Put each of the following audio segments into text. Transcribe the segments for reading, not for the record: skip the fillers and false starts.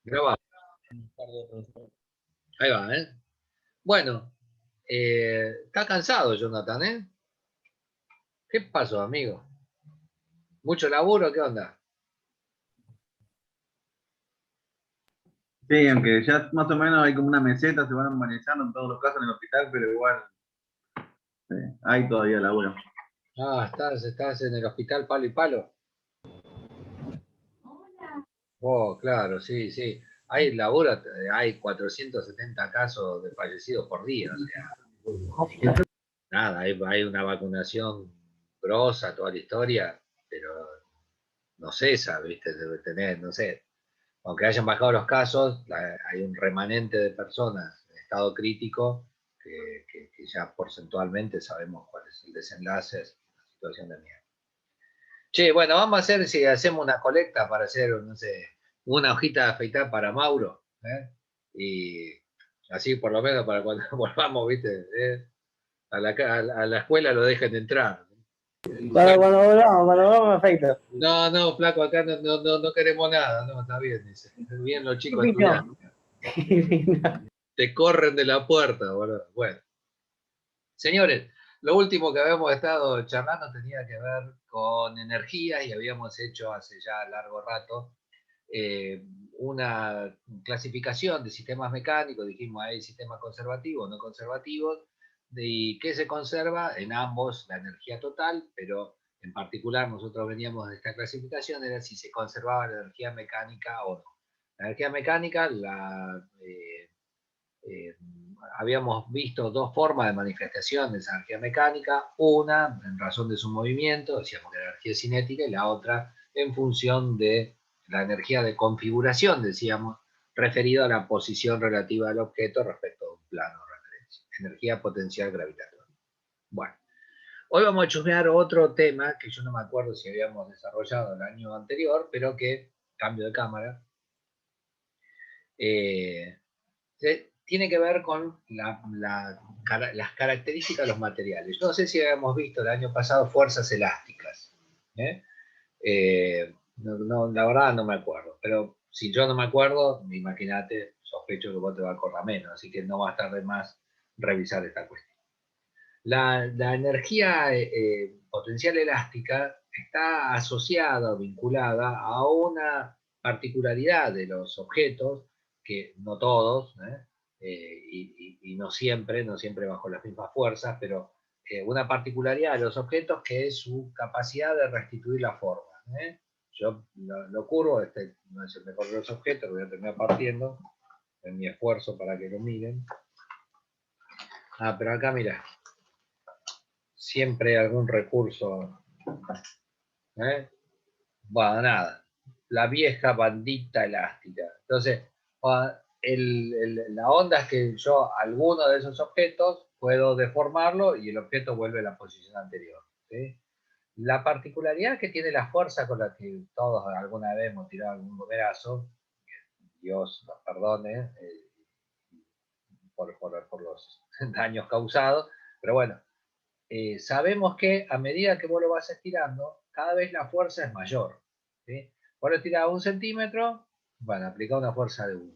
Grabado. Ahí va, ¿eh? Bueno, está cansado Jonathan, ¿eh? ¿Qué pasó, amigo? ¿Mucho laburo? ¿Qué onda? Sí, aunque ya más o menos hay como una meseta, se van manejando en todos los casos en el hospital, pero igual hay todavía laburo. Ah, estás en el hospital palo y palo. Oh, claro, sí, sí. Hay laburo, hay 470 casos de fallecidos por día, o sea, nada, hay una vacunación grosa, toda la historia, pero no cesa, ¿viste? Debe tener, no sé, aunque hayan bajado los casos, hay un remanente de personas en estado crítico que ya porcentualmente sabemos cuál es el desenlace, es una situación de mierda. Che, bueno, vamos a hacer si hacemos una colecta para hacer, no sé, una hojita de afeitar para Mauro, ¿eh? Y así por lo menos para cuando volvamos, ¿viste? A la escuela lo dejen entrar. Cuando volvamos, perfecto. No, no, flaco, acá no queremos nada, no, está bien, dice. Bien los chicos estudiando. Te corren de la puerta, boludo. Bueno, señores, lo último que habíamos estado charlando tenía que ver con energía y habíamos hecho hace ya largo rato una clasificación de sistemas mecánicos. Dijimos, hay sistemas conservativos, no conservativos, y que se conserva en ambos la energía total, pero en particular nosotros veníamos de esta clasificación, era si se conservaba la energía mecánica o no. La energía mecánica eh, habíamos visto dos formas de manifestación de esa energía mecánica, una en razón de su movimiento, decíamos que era energía cinética, y la otra en función de la energía de configuración, decíamos, referido a la posición relativa del objeto respecto a un plano de referencia, energía potencial gravitatoria. Bueno, hoy vamos a chusmear otro tema que yo no me acuerdo si habíamos desarrollado el año anterior, pero que, cambio de cámara, eh, tiene que ver con las características de los materiales. No sé si habíamos visto el año pasado fuerzas elásticas. ¿eh? La verdad no me acuerdo, pero si yo no me acuerdo, imagínate, sospecho que vos te vas a acordar menos, así que no va a estar de más revisar esta cuestión. La energía potencial elástica está asociada o vinculada a una particularidad de los objetos, que no todos, y no siempre, no siempre bajo las mismas fuerzas, pero una particularidad de los objetos que es su capacidad de restituir la forma. Yo lo curvo, este no es el mejor de los objetos, lo voy a terminar partiendo en mi esfuerzo para que lo miren. Ah, pero acá mira, siempre algún recurso. Bueno, nada, la vieja bandita elástica. Entonces, la onda es que yo alguno de esos objetos puedo deformarlo y el objeto vuelve a la posición anterior. ¿sí? La particularidad que tiene la fuerza con la que todos alguna vez hemos tirado algún numerazo, Dios nos perdone por los daños causados, pero bueno, sabemos que a medida que vos lo vas estirando, cada vez la fuerza es mayor. ¿sí? Vos lo estirás 1 centímetro, bueno, aplica una fuerza de 1.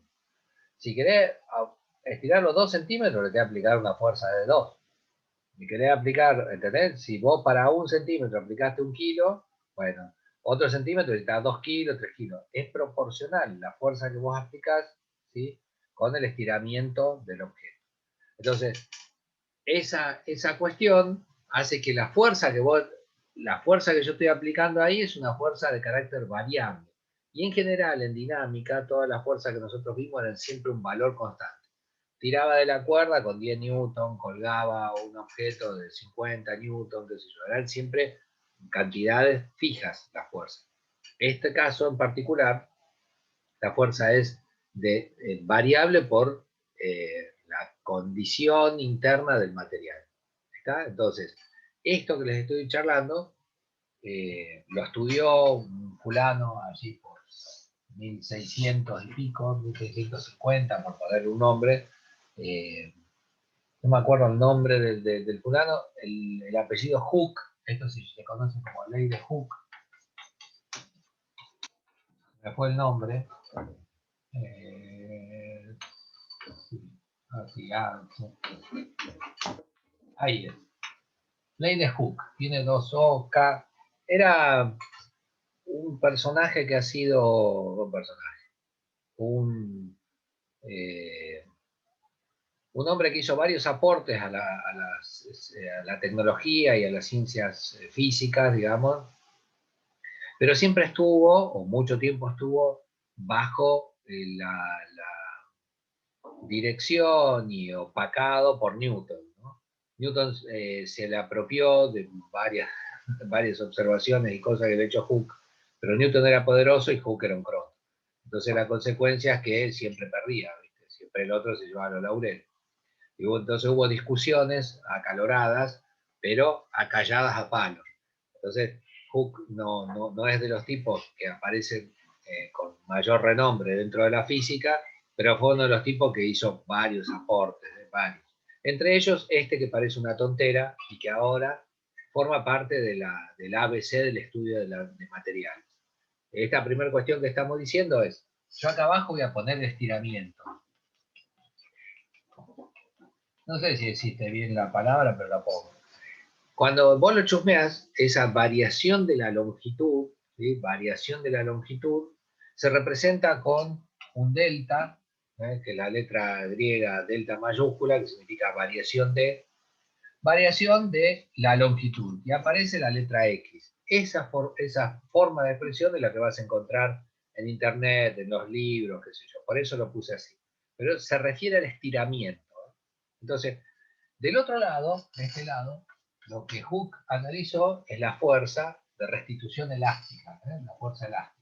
Si querés estirar los 2 centímetros, le tenés que aplicar una fuerza de 2. Si querés aplicar, ¿entendés? Si vos para 1 centímetro aplicaste 1 kilo, bueno, otro centímetro necesitas 2 kilos, 3 kilos. Es proporcional la fuerza que vos aplicás, ¿sí? Con el estiramiento del objeto. Entonces, esa cuestión hace que la fuerza que yo estoy aplicando ahí es una fuerza de carácter variable. Y en general, en dinámica, todas las fuerzas que nosotros vimos eran siempre un valor constante. Tiraba de la cuerda con 10 newton, colgaba un objeto de 50 newton, qué sé yo. Eran siempre cantidades fijas las fuerzas. Este caso en particular, la fuerza es variable por la condición interna del material. ¿Está? Entonces, esto que les estoy charlando, lo estudió un fulano allí por 1600 y pico, 1650, por ponerle un nombre. No me acuerdo el nombre del fulano, el apellido Hooke, esto sí se conoce como ley de Hooke. Me fue el nombre. Ahí es. Ley de Hooke. Tiene 2 O, K. Era un personaje que ha sido... Un hombre que hizo varios aportes a la tecnología y a las ciencias físicas, digamos, pero siempre estuvo, o mucho tiempo estuvo, bajo la dirección y opacado por Newton, ¿no? Newton se le apropió de varias observaciones y cosas que había hecho Hooke, pero Newton era poderoso y Hooke era un croto. Entonces la consecuencia es que él siempre perdía, ¿viste? Siempre el otro se llevaba los laureles. Entonces hubo discusiones acaloradas, pero acalladas a palos. Entonces Hooke no es de los tipos que aparecen con mayor renombre dentro de la física, pero fue uno de los tipos que hizo varios aportes, varios. Entre ellos este que parece una tontera y que ahora forma parte del ABC del estudio de materiales. Esta primera cuestión que estamos diciendo es, yo acá abajo voy a poner estiramiento. No sé si existe bien la palabra, pero la pongo. Cuando vos lo chusmeas, esa variación de la longitud, ¿sí? Variación de la longitud, se representa con un delta, que es la letra griega delta mayúscula, que significa variación de la longitud. Y aparece la letra X. Esa forma de expresión es la que vas a encontrar en internet, en los libros, qué sé yo. Por eso lo puse así. Pero se refiere al estiramiento. Entonces, del otro lado, de este lado, lo que Hooke analizó es la fuerza de restitución elástica, la fuerza elástica.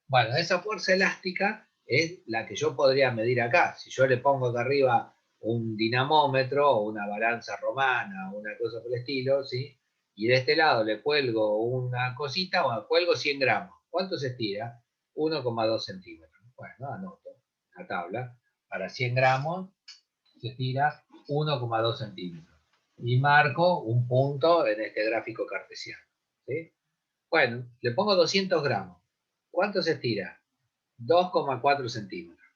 Bueno, esa fuerza elástica es la que yo podría medir acá. Si yo le pongo acá arriba un dinamómetro o una balanza romana o una cosa por el estilo, ¿sí? Y de este lado le cuelgo una cosita, o cuelgo 100 gramos. ¿Cuánto se estira? 1,2 centímetros. Bueno, anoto la tabla. Para 100 gramos se estira 1,2 centímetros. Y marco un punto en este gráfico cartesiano. ¿Sí? Bueno, le pongo 200 gramos. ¿Cuánto se estira? 2,4 centímetros.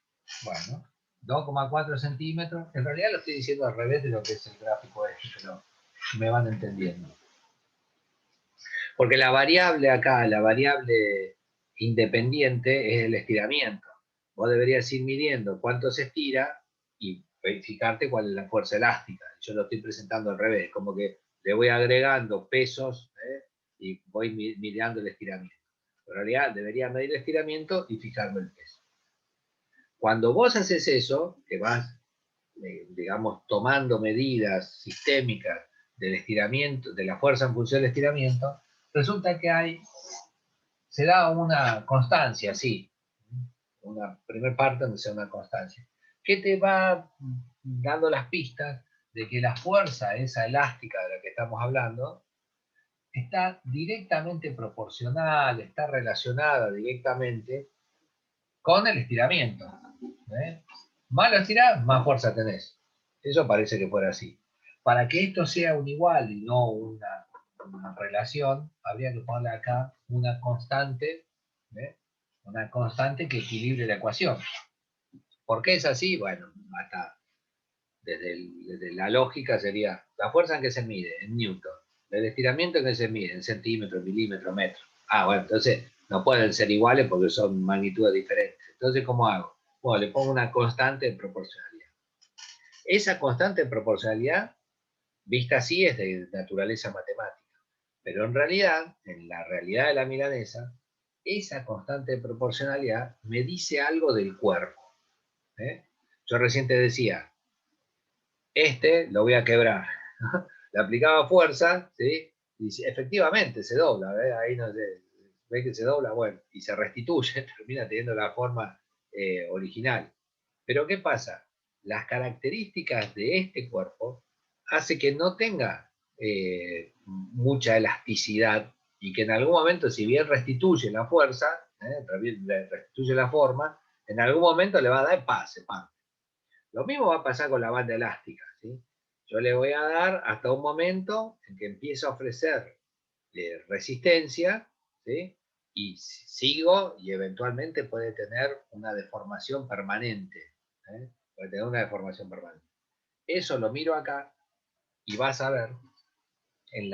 Bueno, 2,4 centímetros. En realidad lo estoy diciendo al revés de lo que es el gráfico este, pero me van entendiendo. Porque la variable acá, la variable independiente es el estiramiento. Vos deberías ir midiendo cuánto se estira y verificarte cuál es la fuerza elástica. Yo lo estoy presentando al revés, como que le voy agregando pesos y voy midiendo el estiramiento. En realidad debería medir el estiramiento y fijarme el peso. Cuando vos haces eso, que vas, digamos, tomando medidas sistémicas del estiramiento, de la fuerza en función del estiramiento, resulta que se da una constancia, sí, una primera parte donde se da una constancia, que te va dando las pistas de que la fuerza esa elástica de la que estamos hablando está directamente proporcional, está relacionada directamente con el estiramiento. Más lo estirás, más fuerza tenés. Eso parece que fuera así. Para que esto sea un igual y no una relación, habría que ponerle acá una constante, una constante que equilibre la ecuación. ¿Por qué es así? Bueno, hasta desde la lógica sería la fuerza en que se mide, en Newton, el estiramiento en que se mide, en centímetros, milímetros, metros. Ah, bueno, entonces no pueden ser iguales porque son magnitudes diferentes. Entonces, ¿cómo hago? Bueno, le pongo una constante de proporcionalidad. Esa constante de proporcionalidad, vista así, es de naturaleza matemática. Pero en realidad, en la realidad de la milanesa, esa constante de proporcionalidad me dice algo del cuerpo. Yo recién te decía, lo voy a quebrar. Le aplicaba fuerza, ¿sí? Y efectivamente se dobla, ahí no sé, ve que se dobla, bueno, y se restituye, termina teniendo la forma original. Pero ¿qué pasa? Las características de este cuerpo hace que no tenga mucha elasticidad y que en algún momento, si bien restituye la fuerza, restituye la forma, en algún momento le va a dar pase. Lo mismo va a pasar con la banda elástica, ¿sí? Yo le voy a dar hasta un momento en que empiezo a ofrecer resistencia, ¿sí? Y sigo y eventualmente puede tener una deformación permanente Puede tener una deformación permanente. Eso lo miro acá y vas a ver en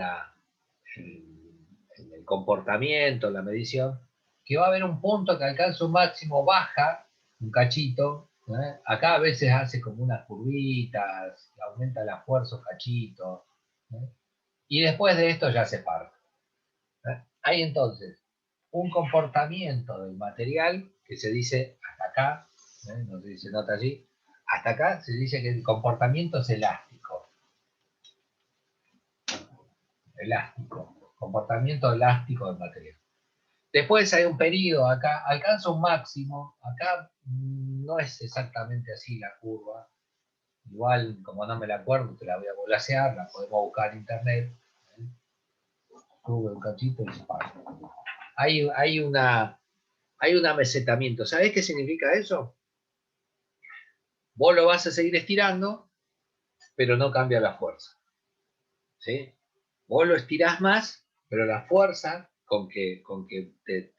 el comportamiento, la medición, que va a haber un punto que alcanza un máximo, baja un cachito. Acá a veces hace como unas curvitas, aumenta la fuerza un cachito. Y después de esto ya se parte. Hay entonces un comportamiento del material que se dice hasta acá, no sé si se nota allí, hasta acá se dice que el comportamiento es elástico. Comportamiento elástico del material. Después hay un periodo acá, alcanza un máximo, acá no es exactamente así la curva, igual como no me la acuerdo te la voy a volasear, la podemos buscar en internet, sube un cachito y se pasa. Hay un amesetamiento. ¿Sabés qué significa eso? Vos lo vas a seguir estirando, pero no cambia la fuerza. ¿Sí? Vos lo estirás más, pero la fuerza con que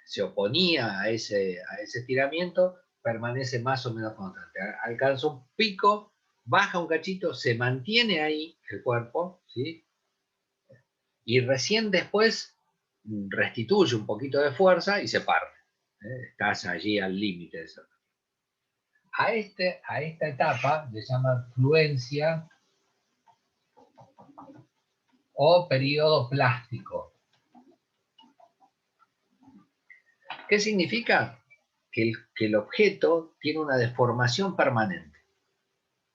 se oponía a ese estiramiento permanece más o menos constante. Alcanza un pico, baja un cachito, se mantiene ahí el cuerpo, ¿sí? Y recién después restituye un poquito de fuerza y se parte. Estás allí al límite de eso. A esta etapa le llaman fluencia o periodo plástico. ¿Qué significa? Que el objeto tiene una deformación permanente.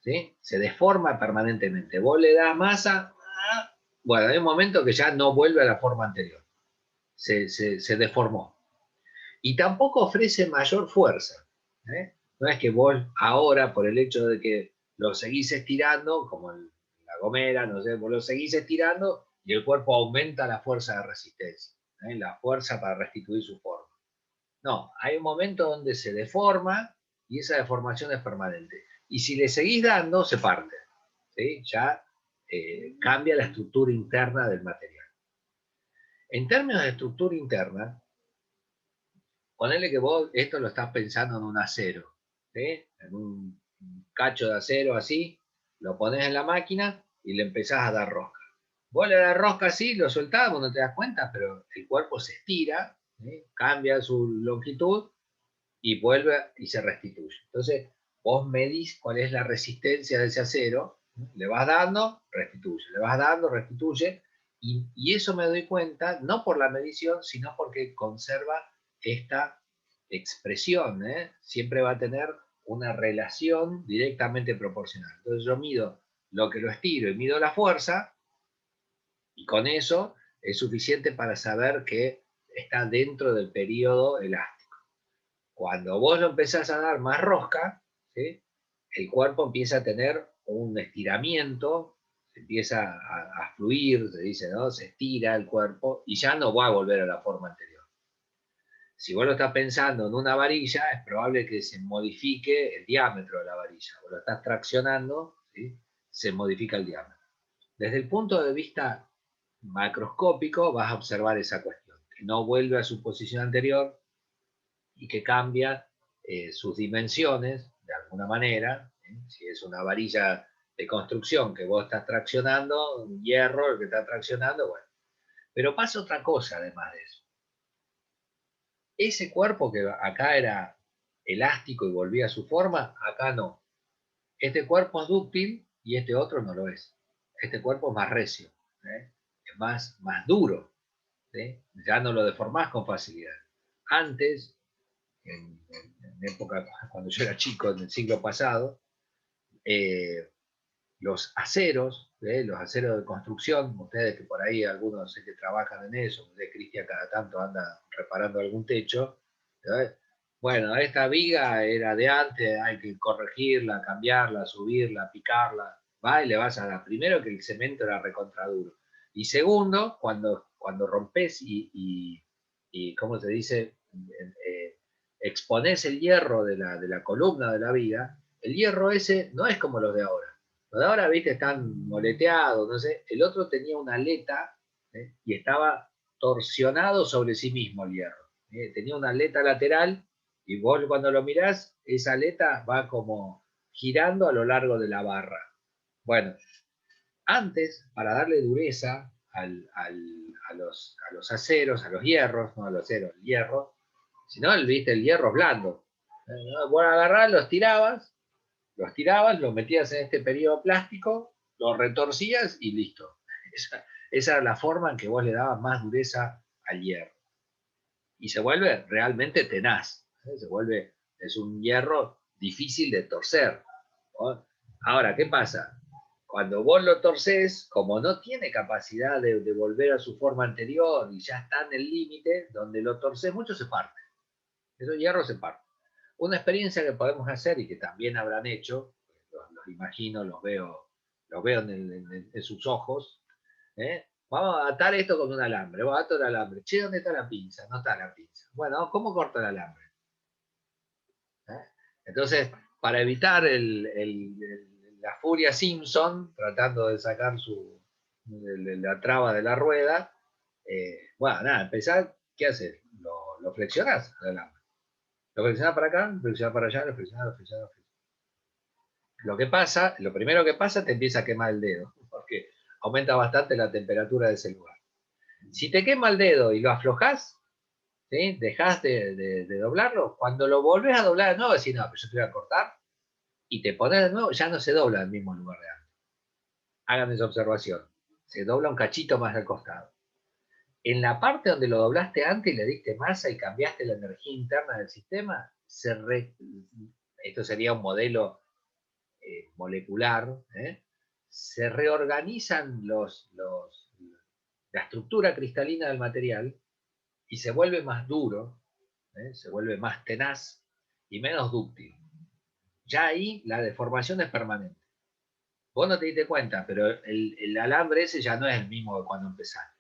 ¿Sí? Se deforma permanentemente. Vos le das masa, bueno, hay un momento que ya no vuelve a la forma anterior. Se deformó. Y tampoco ofrece mayor fuerza. No es que vos ahora, por el hecho de que lo seguís estirando, como la gomera, no sé, vos lo seguís estirando y el cuerpo aumenta la fuerza de resistencia, la fuerza para restituir su forma. No, hay un momento donde se deforma y esa deformación es permanente. Y si le seguís dando, se parte. ¿Sí? Ya cambia la estructura interna del material. En términos de estructura interna, ponele que vos esto lo estás pensando en un acero, ¿sí? En un cacho de acero así, lo pones en la máquina y le empezás a dar rosca. Vos le das rosca así, lo soltás, vos no te das cuenta, pero el cuerpo se estira, ¿sí? Cambia su longitud y vuelve y se restituye. Entonces, vos medís cuál es la resistencia de ese acero, le vas dando, restituye, le vas dando, restituye, y eso me doy cuenta, no por la medición, sino porque conserva esta expresión, siempre va a tener una relación directamente proporcional. Entonces yo mido lo que lo estiro y mido la fuerza, y con eso es suficiente para saber que está dentro del periodo elástico. Cuando vos lo empezás a dar más rosca, ¿sí? El cuerpo empieza a tener un estiramiento, se empieza a fluir, se dice, ¿no? Se estira el cuerpo y ya no va a volver a la forma anterior. Si vos lo estás pensando en una varilla, es probable que se modifique el diámetro de la varilla. Vos lo estás traccionando, ¿sí? Se modifica el diámetro. Desde el punto de vista macroscópico vas a observar esa cuestión, que no vuelve a su posición anterior y que cambia sus dimensiones de alguna manera. Si es una varilla de construcción que vos estás traccionando, un hierro el que está traccionando, bueno. Pero pasa otra cosa además de eso. Ese cuerpo que acá era elástico y volvía a su forma, acá no. Este cuerpo es dúctil y este otro no lo es. Este cuerpo es más recio, es más duro. Ya no lo deformás con facilidad. Antes, en época, cuando yo era chico, en el siglo pasado, los aceros de construcción, ustedes que por ahí algunos sé que trabajan en eso, usted Cristian cada tanto anda reparando algún techo, ¿sabes? Bueno, esta viga era de antes, hay que corregirla, cambiarla, subirla, picarla, va y le vas a dar. Primero que el cemento era recontraduro. Y segundo, cuando rompes y ¿cómo se dice? Expones el hierro de la columna de la viga, el hierro ese no es como los de ahora. Los de ahora, viste, están moleteados, no sé. El otro tenía una aleta y estaba torsionado sobre sí mismo el hierro. Tenía una aleta lateral y vos cuando lo mirás, esa aleta va como girando a lo largo de la barra. Bueno, antes, para darle dureza a los aceros, a los hierros, no a los aceros, el hierro, si no, viste, el hierro es blando. Vos agarrás, los tirabas, lo metías en este periodo plástico, lo retorcías y listo. Esa era la forma en que vos le dabas más dureza al hierro. Y se vuelve realmente tenaz. Es un hierro difícil de torcer, ¿no? Ahora, ¿qué pasa? Cuando vos lo torcés, como no tiene capacidad de volver a su forma anterior y ya está en el límite, donde lo torcés mucho se parte. Esos hierros se parten. Una experiencia que podemos hacer y que también habrán hecho, los imagino, los veo en sus ojos, ¿eh? Vamos a atar esto con un alambre. Vamos a atar el alambre. Che, ¿dónde está la pinza? No está la pinza. Bueno, ¿cómo corto el alambre? Entonces, para evitar la furia Simpson, tratando de sacar la traba de la rueda, bueno, nada, empezar, ¿qué haces? Lo flexionás el alambre. Lo flexionás para acá, lo flexionás para allá, lo flexionás. Lo primero que pasa, te empieza a quemar el dedo, porque aumenta bastante la temperatura de ese lugar. Si te quema el dedo y lo aflojás, ¿sí? Dejás de doblarlo, cuando lo volvés a doblar de nuevo, decís, no, pero yo te voy a cortar, y te pones de nuevo, ya no se dobla en el mismo lugar de antes. Hagan esa observación. Se dobla un cachito más al costado. En la parte donde lo doblaste antes y le diste masa y cambiaste la energía interna del sistema, esto sería un modelo molecular, se reorganizan la estructura cristalina del material y se vuelve más duro, se vuelve más tenaz y menos dúctil. Ya ahí la deformación es permanente. Vos no te diste cuenta, pero el alambre ese ya no es el mismo que cuando empezaste.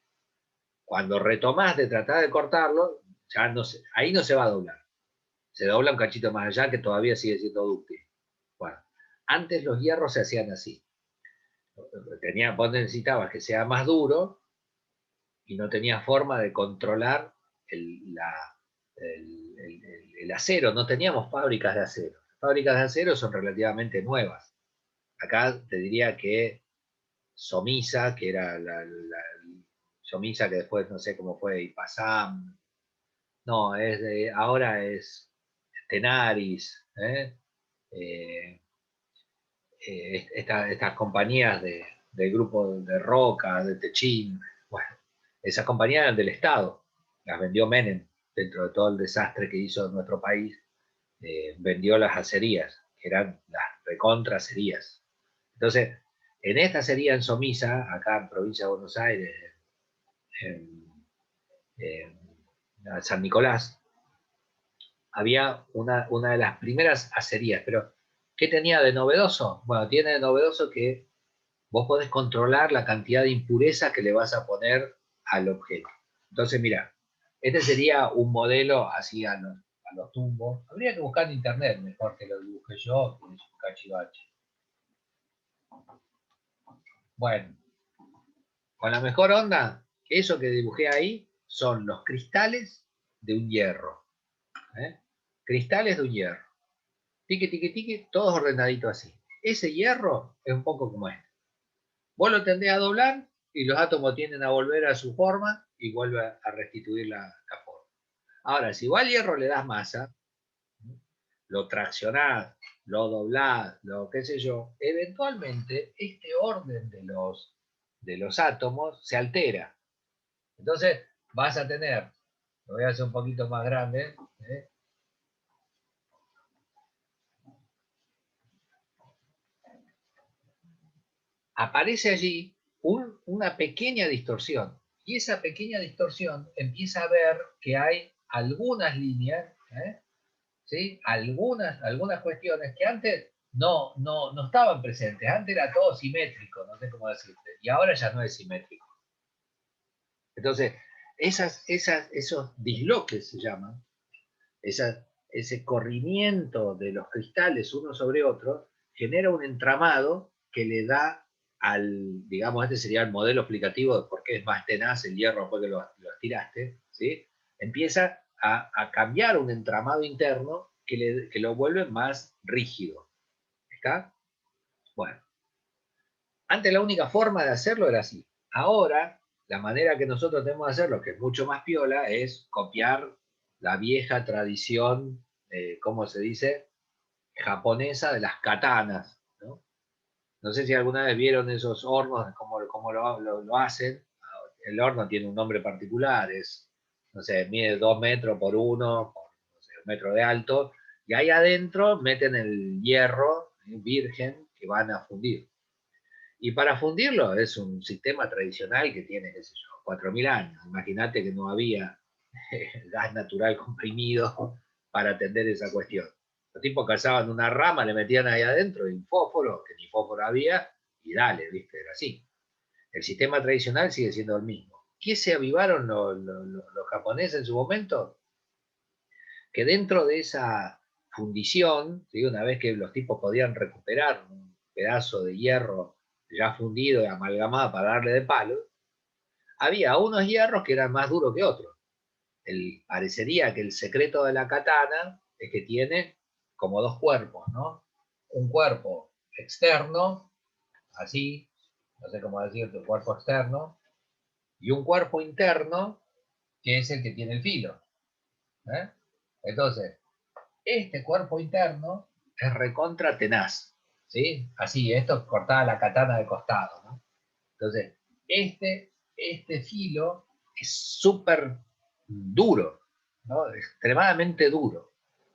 Cuando retomás de tratar de cortarlo, ya no ahí no se va a doblar. Se dobla un cachito más allá que todavía sigue siendo dúctil. Bueno, antes los hierros se hacían así. Vos necesitabas que sea más duro y no tenías forma de controlar el acero. No teníamos fábricas de acero. Las fábricas de acero son relativamente nuevas. Acá te diría que Somisa, que era Somisa, que después no sé cómo fue, Ipasam, no, ahora es Tenaris, estas compañías del grupo de Roca, de Techín, bueno, esas compañías eran del Estado, las vendió Menem, dentro de todo el desastre que hizo nuestro país, vendió las acerías, que eran las recontracerías. Entonces, en esta acería en Somisa, acá en provincia de Buenos Aires, en San Nicolás, había una de las primeras acerías, pero ¿qué tenía de novedoso? Bueno, tiene de novedoso que vos podés controlar la cantidad de impureza que le vas a poner al objeto. Entonces, mira, este sería un modelo así a los tumbos. Habría que buscar en internet mejor que lo dibujé yo, que es un cachivache. Bueno, con la mejor onda, eso que dibujé ahí son los cristales de un hierro. Cristales de un hierro. Tique, tique, tique, todos ordenaditos así. Ese hierro es un poco como este. Vos lo tendés a doblar y los átomos tienden a volver a su forma y vuelve a restituir la forma. Ahora, si vos al hierro le das masa, lo traccionás, lo doblás, lo qué sé yo, eventualmente este orden de los átomos se altera. Entonces vas a tener, lo voy a hacer un poquito más grande, aparece allí una pequeña distorsión. Y esa pequeña distorsión empieza a ver que hay algunas líneas, ¿sí? algunas cuestiones que antes no estaban presentes. Antes era todo simétrico, no sé cómo decirte. Y ahora ya no es simétrico. Entonces, esos disloques se llaman, ese corrimiento de los cristales uno sobre otro, genera un entramado que le da digamos, este sería el modelo explicativo de por qué es más tenaz el hierro después que lo estiraste, ¿sí? Empieza a cambiar un entramado interno que lo vuelve más rígido. ¿Está? Bueno, antes la única forma de hacerlo era así. Ahora, la manera que nosotros tenemos de hacerlo, que es mucho más piola, es copiar la vieja tradición, ¿cómo se dice? Japonesa de las katanas, ¿no? No sé si alguna vez vieron esos hornos, cómo lo hacen. El horno tiene un nombre particular, no sé, mide 2 metros por 1, por no sé, 1 metro de alto, y ahí adentro meten el hierro virgen que van a fundir. Y para fundirlo es un sistema tradicional que tiene, qué sé yo, 4.000 años. Imagínate que no había gas natural comprimido para atender esa cuestión. Los tipos cazaban una rama, le metían ahí adentro y un fósforo, que ni fósforo había, y dale, viste, era así. El sistema tradicional sigue siendo el mismo. ¿Qué se avivaron los japoneses en su momento? Que dentro de esa fundición, ¿sí? Una vez que los tipos podían recuperar un pedazo de hierro ya fundido y amalgamado para darle de palo, había unos hierros que eran más duros que otros. Parecería que el secreto de la katana es que tiene como dos cuerpos, ¿no? Un cuerpo externo, así, no sé cómo decirte, cuerpo externo, y un cuerpo interno, que es el que tiene el filo. ¿Eh? Entonces, este cuerpo interno es recontra tenaz, ¿sí? Así, esto cortaba la katana de costado, ¿no? Entonces, este filo es súper duro, ¿no? Extremadamente duro.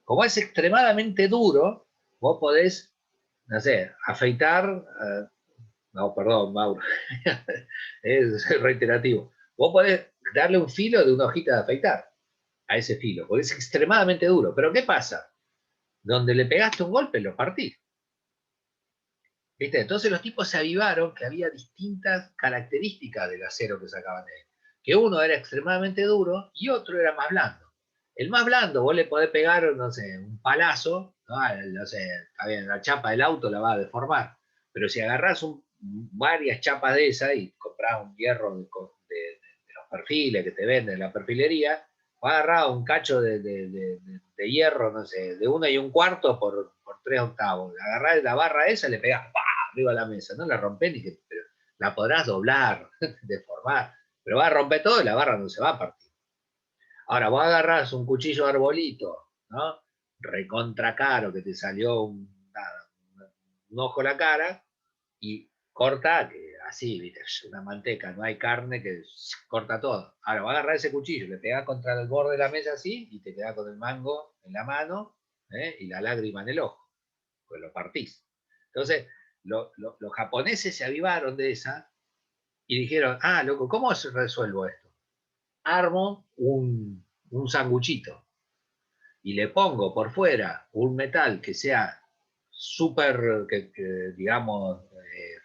Como es extremadamente duro, vos podés, no sé, afeitar, no, perdón, Mauro, es reiterativo. Vos podés darle un filo de una hojita de afeitar a ese filo, porque es extremadamente duro. Pero ¿qué pasa? Donde le pegaste un golpe, lo partís. ¿Viste? Entonces los tipos se avivaron que había distintas características del acero que sacaban de él. Que uno era extremadamente duro y otro era más blando. El más blando, vos le podés pegar, no sé, un palazo, no sé, está bien, la chapa del auto la va a deformar. Pero si agarrás varias chapas de esa y comprás un hierro de los perfiles que te venden en la perfilería, va a agarrar un cacho de hierro, no sé, de 1,25 por 3 octavos. Agarrás la barra esa, le pegás arriba de la mesa, no la rompés ni que, pero la podrás doblar, deformar, pero va a romper todo y la barra no se va a partir. Ahora, vos agarrás un cuchillo de arbolito, ¿no? Recontra caro, que te salió un ojo la cara, y corta, que así, ¿viste? Una manteca, no hay carne que corta todo. Ahora, va a agarrar ese cuchillo, le pegás contra el borde de la mesa así, y te quedás con el mango en la mano, y la lágrima en el ojo, pues lo partís. Entonces, los japoneses se avivaron de esa y dijeron, ah, loco, ¿cómo resuelvo esto? Armo un sanguchito y le pongo por fuera un metal que sea súper, digamos,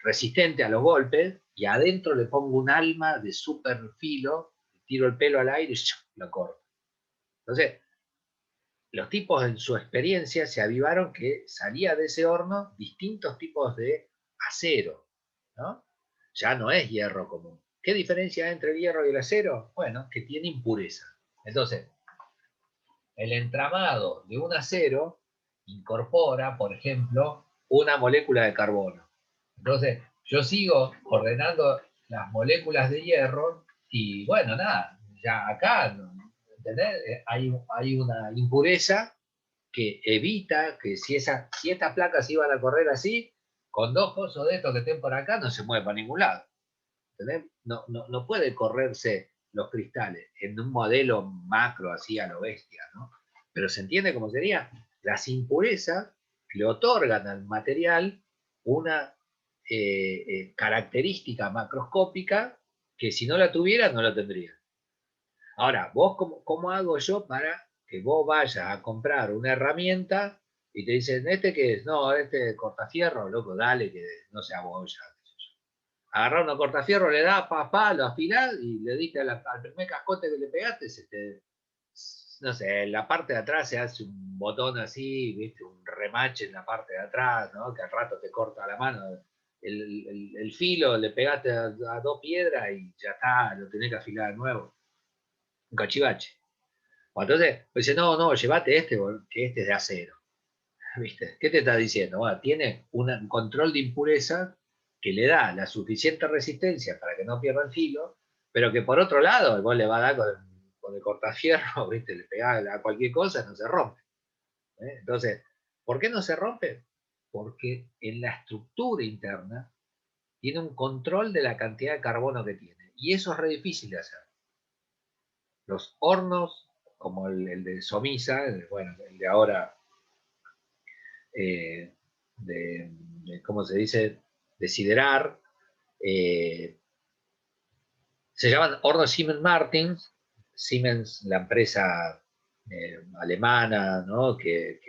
resistente a los golpes, y adentro le pongo un alma de súper filo, tiro el pelo al aire y lo corto. Entonces, los tipos en su experiencia se avivaron que salía de ese horno distintos tipos de acero, ¿no? Ya no es hierro común. ¿Qué diferencia hay entre el hierro y el acero? Bueno, que tiene impureza. Entonces, el entramado de un acero incorpora, por ejemplo, una molécula de carbono. Entonces, yo sigo ordenando las moléculas de hierro y bueno, nada, ya acá, ¿entendés? Hay una impureza que evita que si estas placas iban a correr así, con dos cosos de estos que estén por acá, no se mueve para ningún lado. ¿Entendés? No puede correrse los cristales en un modelo macro así a lo bestia, ¿no? Pero se entiende cómo sería. Las impurezas le otorgan al material una característica macroscópica que si no la tuviera, no la tendría. Ahora, vos, ¿cómo hago yo para que vos vayas a comprar una herramienta y te dicen, ¿este qué es? No, este cortafierro, loco, dale, que no sea boya. Agarrar una cortafierro, le da lo afilás y le diste al primer cascote que le pegaste, no sé, en la parte de atrás se hace un botón así, ¿viste? Un remache en la parte de atrás, ¿no? Que al rato te corta la mano. El filo le pegaste a 2 piedras y ya está, lo tenés que afilar de nuevo. Un cachivache. Entonces, pues dice, no, llévate este, que este es de acero. ¿Viste? ¿Qué te está diciendo? Bueno, tiene un control de impureza que le da la suficiente resistencia para que no pierda el filo, pero que por otro lado, vos le va a dar con el cortafierro, ¿viste? Le pegás a cualquier cosa, no se rompe. Entonces, ¿por qué no se rompe? Porque en la estructura interna tiene un control de la cantidad de carbono que tiene. Y eso es re difícil de hacer. Los hornos, como el de Somisa, bueno, el de ahora, eh, ¿cómo se dice? De siderar, se llaman hornos Siemens Martins. Siemens, la empresa alemana, ¿no? que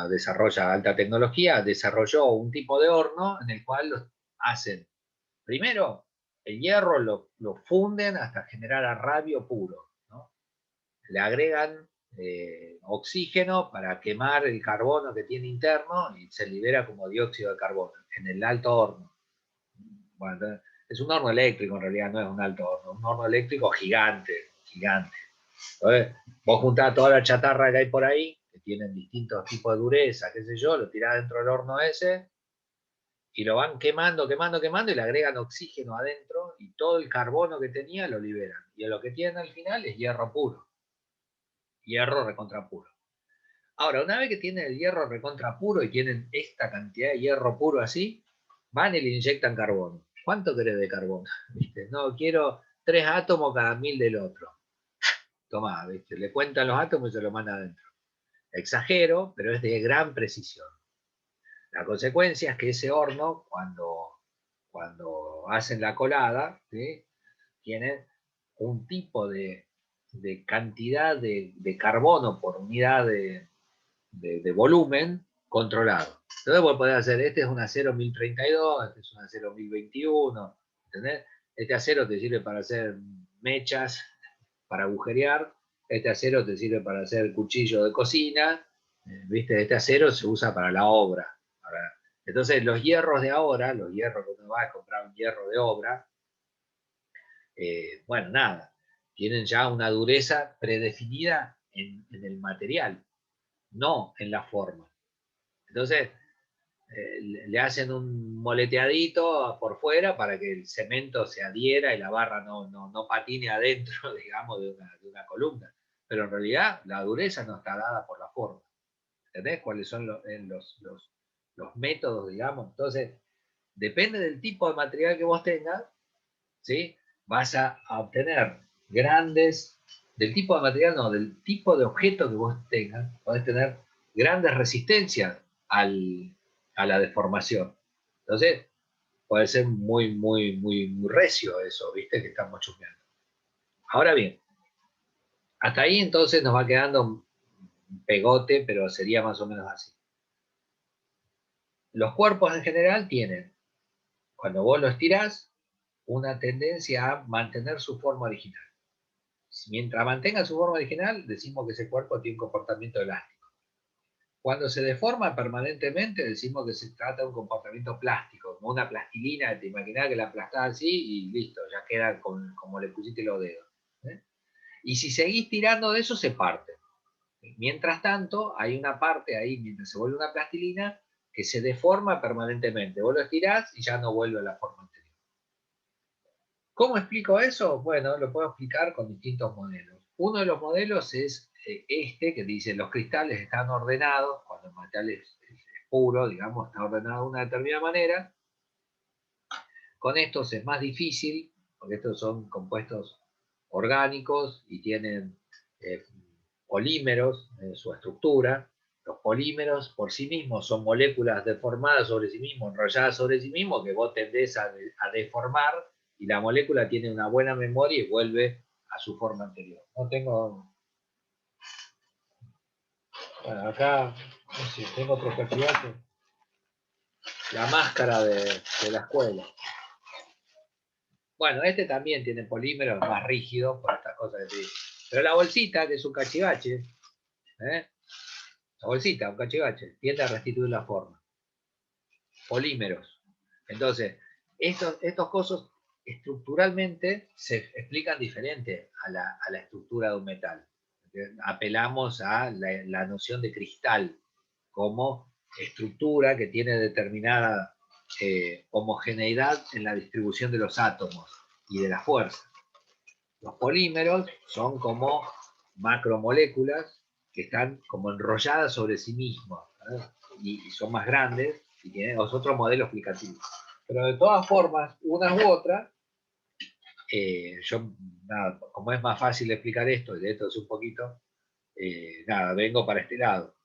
desarrolla alta tecnología, desarrolló un tipo de horno en el cual hacen, primero, el hierro lo funden hasta generar arrabio puro, ¿no? Le agregan oxígeno para quemar el carbono que tiene interno y se libera como dióxido de carbono en el alto horno. Bueno, es un horno eléctrico en realidad, no es un alto horno, un horno eléctrico gigante, gigante. Entonces, vos juntás toda la chatarra que hay por ahí, que tienen distintos tipos de dureza, qué sé yo, lo tirás dentro del horno ese y lo van quemando, quemando, quemando y le agregan oxígeno adentro y todo el carbono que tenía lo liberan. Y lo que tienen al final es hierro puro, hierro recontra puro. Ahora, una vez que tienen el hierro recontra puro y tienen esta cantidad de hierro puro así, van y le inyectan carbono. ¿Cuánto querés de carbono? ¿Viste? No, quiero 3 átomos cada 1000 del otro. Tomá, ¿viste? Le cuentan los átomos y se lo mandan adentro. Exagero, pero es de gran precisión. La consecuencia es que ese horno, cuando hacen la colada, ¿sí? Tiene un tipo de cantidad de carbono por unidad de volumen controlado. Entonces vos podés hacer, este es un acero 1032, este es un acero 1021, ¿entendés? Este acero te sirve para hacer mechas, para agujerear, este acero te sirve para hacer cuchillo de cocina, ¿viste? Este acero se usa para la obra. Entonces los hierros de ahora, los hierros que uno va a comprar un hierro de obra, bueno, nada, tienen ya una dureza predefinida en el material, no en la forma. Entonces, le hacen un moleteadito por fuera para que el cemento se adhiera y la barra no patine adentro, digamos, de una columna. Pero en realidad la dureza no está dada por la forma. ¿Entendés? ¿Cuáles son los métodos, digamos? Entonces, depende del tipo de material que vos tengas, ¿sí? Vas a obtener grandes, del tipo de material, no, del tipo de objeto que vos tengas, podés tener grandes resistencias a la deformación. Entonces, puede ser muy recio eso, ¿viste? Que estamos chusmeando. Ahora bien, hasta ahí entonces nos va quedando un pegote, pero sería más o menos así. Los cuerpos en general tienen, cuando vos los tirás, una tendencia a mantener su forma original. Mientras mantenga su forma original, decimos que ese cuerpo tiene un comportamiento elástico. Cuando se deforma permanentemente, decimos que se trata de un comportamiento plástico, como una plastilina, te imaginás que la aplastás así y listo, ya queda como le pusiste los dedos. ¿eh? Y si seguís tirando de eso, se parte. Mientras tanto, hay una parte ahí, mientras se vuelve una plastilina, que se deforma permanentemente. Vos lo estirás y ya no vuelve a la forma anterior. ¿Cómo explico eso? Bueno, lo puedo explicar con distintos modelos. Uno de los modelos es este, que dice los cristales están ordenados, cuando el material es puro, digamos, está ordenado de una determinada manera. Con estos es más difícil, porque estos son compuestos orgánicos y tienen polímeros en su estructura. Los polímeros por sí mismos son moléculas deformadas sobre sí mismos, enrolladas sobre sí mismos, que vos tendés a deformar y la molécula tiene una buena memoria y vuelve a su forma anterior. No tengo... Bueno, acá, no sé, tengo otro cachivache. La máscara de la escuela. Bueno, este también tiene polímeros más rígidos por estas cosas que te digo. Pero la bolsita, que es un cachivache, la bolsita, un cachivache, tiende a restituir la forma. Polímeros. Entonces, estos cosas estructuralmente se explican diferente a la estructura de un metal. Apelamos a la noción de cristal como estructura que tiene determinada homogeneidad en la distribución de los átomos y de la fuerza. Los polímeros son como macromoléculas que están como enrolladas sobre sí mismos, ¿verdad? Y son más grandes y tienen otro modelo explicativo. Pero de todas formas, unas u otras, yo, nada, como es más fácil explicar esto, y de esto es un poquito, nada, vengo para este lado.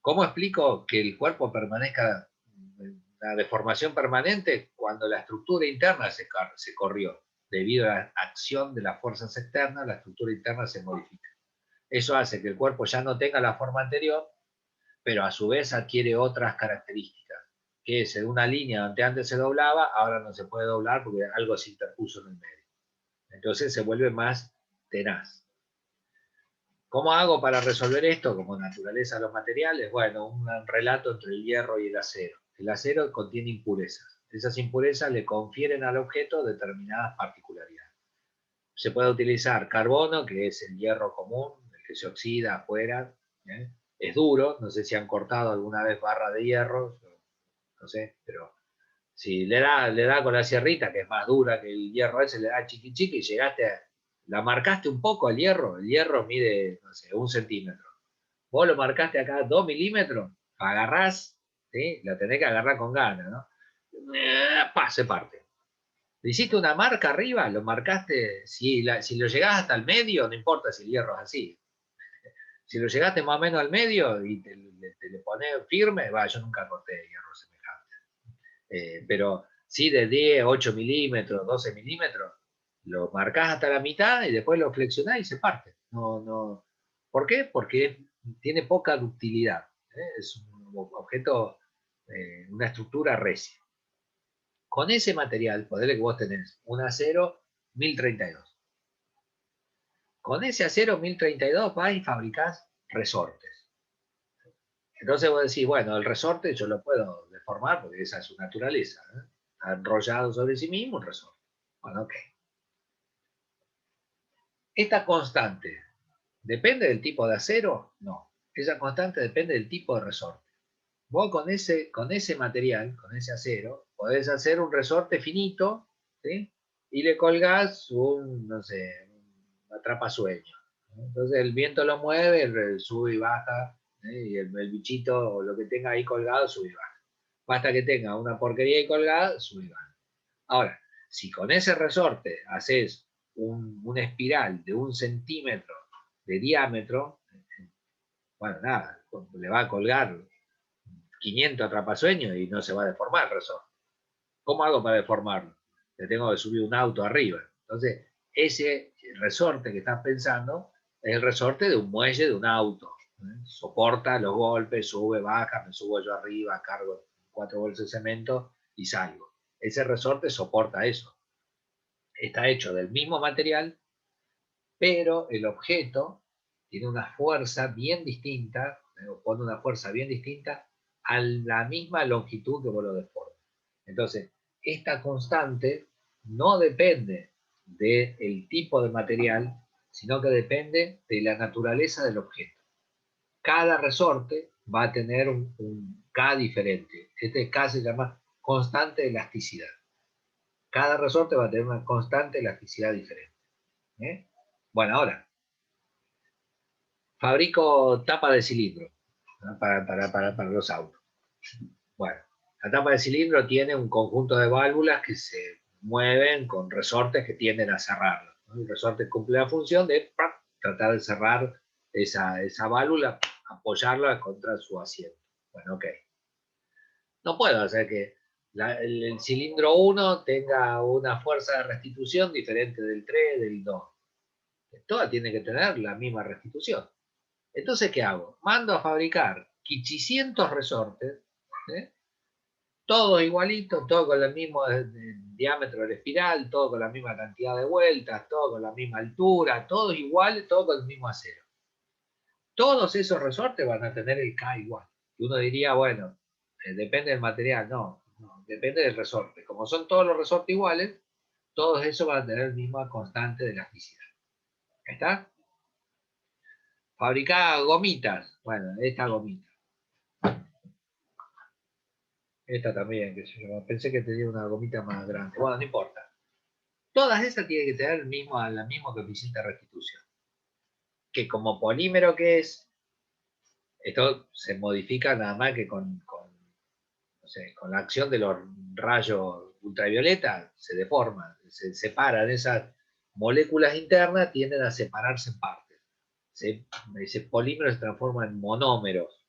¿Cómo explico que el cuerpo permanezca en la deformación permanente cuando la estructura interna se corrió? Debido a la acción de las fuerzas externas, la estructura interna se modifica. Eso hace que el cuerpo ya no tenga la forma anterior, pero a su vez adquiere otras características, que es en una línea donde antes se doblaba, ahora no se puede doblar porque algo se interpuso en el medio. Entonces se vuelve más tenaz. ¿Cómo hago para resolver esto? Como naturaleza de los materiales, bueno, un relato entre el hierro y el acero. El acero contiene impurezas. Esas impurezas le confieren al objeto determinadas particularidades. Se puede utilizar carbono, que es el hierro común, el que se oxida afuera, ¿eh? Es duro, no sé si han cortado alguna vez barra de hierro, no sé, pero si le da con la sierrita, que es más dura que el hierro ese, le da chiqui chiqui y llegaste la marcaste un poco al hierro, el hierro mide, no sé, 1 centímetro. Vos lo marcaste acá 2 milímetros, agarrás, ¿sí? La tenés que agarrar con ganas, ¿no? Se parte. Le hiciste una marca arriba, lo marcaste, si lo llegás hasta el medio, no importa si el hierro es así. Si lo llegaste más o menos al medio y te le pones firme, yo nunca corté hierro semejante. Pero sí de 10, 8 milímetros, 12 milímetros, lo marcás hasta la mitad y después lo flexionás y se parte. No. ¿Por qué? Porque tiene poca ductilidad. Es un objeto, una estructura recia. Con ese material, ponerle que vos tenés un acero 1032. Con ese acero 1032 vas y fabricás resortes. Entonces vos decís, bueno, el resorte yo lo puedo deformar porque esa es su naturaleza. Está enrollado sobre sí mismo un resorte. Bueno, ok. Esta constante, ¿depende del tipo de acero? No. Esa constante depende del tipo de resorte. Vos con ese material, con ese acero, podés hacer un resorte finito, ¿sí? Y le colgás no sé, un atrapasueño. Entonces el viento lo mueve, sube y baja, y el bichito o lo que tenga ahí colgado sube y baja. Basta que tenga una porquería ahí colgada, sube y baja. Ahora, si con ese resorte haces una espiral de 1 centímetro de diámetro, bueno, nada, le va a colgar 500 atrapasueños y no se va a deformar el resorte. ¿Cómo hago para deformarlo? Le tengo que subir un auto arriba. Entonces, ese resorte que estás pensando es el resorte de un muelle de un auto. Soporta los golpes, sube, baja, me subo yo arriba, cargo 4 bolsas de cemento y salgo. Ese resorte soporta eso. Está hecho del mismo material, pero el objeto tiene una fuerza bien distinta, pone una fuerza bien distinta a la misma longitud que vos lo deformes. Entonces, esta constante no depende del tipo de material, sino que depende de la naturaleza del objeto. Cada resorte va a tener un K diferente. Este K se llama constante de elasticidad. Cada resorte va a tener una constante de elasticidad diferente. Bueno, ahora, fabrico tapa de cilindro, ¿no? para los autos. Bueno, la tapa de cilindro tiene un conjunto de válvulas que se mueven con resortes que tienden a cerrarlo, ¿no? El resorte cumple la función de tratar de cerrar esa válvula, apoyarla contra su asiento. Bueno, ok. No puedo hacer que el cilindro 1 tenga una fuerza de restitución diferente del 3, del 2. Todas tienen que tener la misma restitución. Entonces, ¿qué hago? Mando a fabricar 500 resortes, ¿eh? Todos igualitos, todos con el mismo diámetro de la espiral, todos con la misma cantidad de vueltas, todos con la misma altura, todos iguales, todos con el mismo acero. Todos esos resortes van a tener el K igual. Y uno diría, bueno, depende del material. No, depende del resorte. Como son todos los resortes iguales, todos esos van a tener la misma constante de elasticidad. ¿Está? Fabricar gomitas. Bueno, esta gomita. Esta también, que yo pensé que tenía una gomita más grande. Bueno, no importa. Todas esas tienen que tener el mismo coeficiente de restitución. Que como polímero que es, esto se modifica nada más que no sé, con la acción de los rayos ultravioleta, se deforman, se separan esas moléculas internas, tienden a separarse en partes. Ese polímero se transforma en monómeros.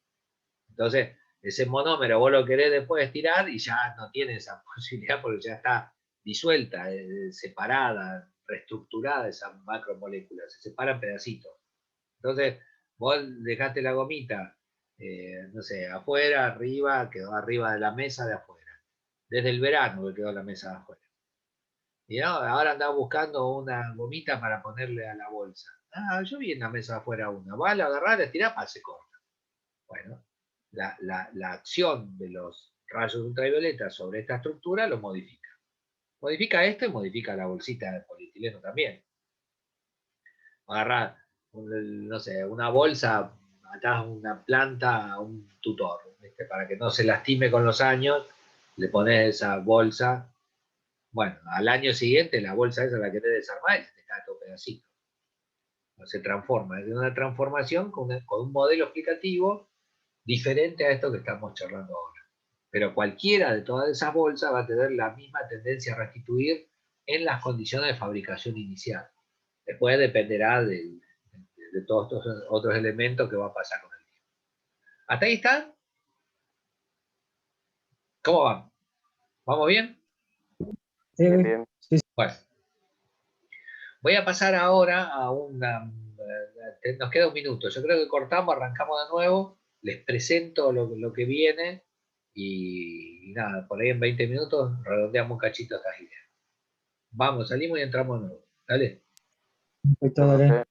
Entonces, ese monómero vos lo querés después estirar y ya no tiene esa posibilidad porque ya está disuelta, separada, reestructurada esa macromolécula, se separan pedacitos. Entonces, vos dejaste la gomita, no sé, afuera, arriba, quedó arriba de la mesa de afuera. Desde el verano que quedó la mesa de afuera. Y no, ahora andaba buscando una gomita para ponerle a la bolsa. Ah, yo vi en la mesa de afuera una. Va a agarrar, la tirá, se corta. Bueno, la acción de los rayos ultravioletas sobre esta estructura lo modifica. Modifica esto y modifica la bolsita de polietileno también. Agarrar, no sé, una bolsa, atás una planta a un tutor, ¿viste? Para que no se lastime con los años, le pones esa bolsa. Bueno, al año siguiente la bolsa esa la querés desarmar y se te cae todo pedacito. No se transforma, es una transformación con un modelo explicativo diferente a esto que estamos charlando ahora. Pero cualquiera de todas esas bolsas va a tener la misma tendencia a restituir en las condiciones de fabricación inicial. Después dependerá de todos estos otros elementos que va a pasar con el tiempo. ¿Hasta ahí está? ¿Cómo va? ¿Vamos bien? Sí, Bien. Bueno. Voy a pasar ahora a nos queda un minuto. Yo creo que cortamos, arrancamos de nuevo. Les presento lo que viene y nada, por ahí en 20 minutos redondeamos un cachito estas ideas. Vamos, salimos y entramos de nuevo. Dale. perfecto, dale.